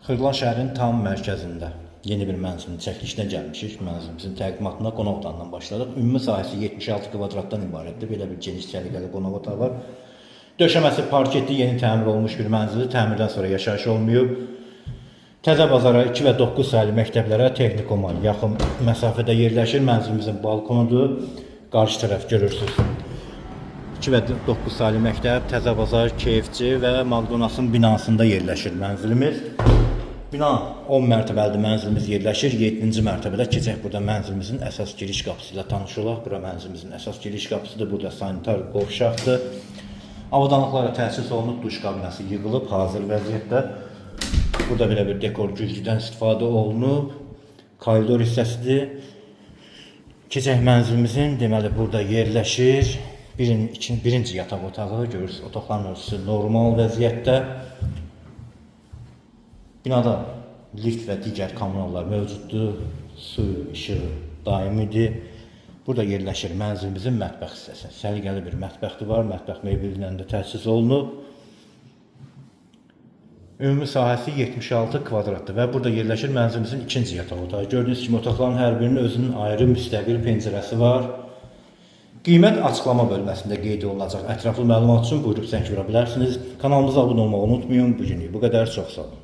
Xırdalan şəhərin tam mərkəzində yeni bir mənzilin çəkilişinə gəlmişik. Mənzilimizin təqdimatına qonaq otağından başladıq. Ümumi sahəsi 76 kvadratdan ibarətdir. Belə bir geniş səliqəli qonaq otağı var. Döşəməsi parketli, yeni təmir olmuş bir mənzildir. Təmirdən sonra yaşayış olmayıb. Təzə bazara 2 və 9 saylı məktəblərə, texnikuma yaxın məsafədə yerləşir. Mənzilimizin balkonudur. Qarşı tərəf görürsünüz. 2 və 9 saylı məktəb, Təzə bazar, Keyifçi və McDonald'sın binasında yerləşir mənzilimiz. Bina 10 mərtəbəlidir, mənzilimiz yerləşir. 7-ci mərtəbədə keçək burada mənzilimizin əsas giriş qapısı ilə tanış olaq. Bura mənzilimizin əsas giriş qapısıdır. Burada sanitar qovşaqdır. Avadanlıqlara təsis olunub, duş kabinası yığılıb, hazır vəziyyətdə. Burada belə bir dekor güzgüdən istifadə olunub. Koridor hissəsidir. Keçək mənzilimizin, deməli burada yerləşir. Birinci yataq otağı, görürsünüz, otaqların ölçüsü normal vəziyyətdə. Binada lift və digər kommunallar mövcuddur. Su, işıq daimidir. Burada yerləşir mənzilimizin mətbəx hissəsi. Səliqəli bir mətbəxi var. Mətbəx mebellə də təchiz olunub. Ümumi sahəsi 76 kvadratdır və burada yerləşir mənzilimizin ikinci yataq otağı. Gördüyünüz kimi otaqların hər birinin özünün ayrı müstəqil pəncərəsi var. Qiymət açıqlama bölməsində qeyd olunacaq. Ətraflı məlumat üçün buyurub zəng vura bilərsiniz. Kanalımıza abunə olmağı unutmayın. Bu günlük bu qədər. Çox sağ olun.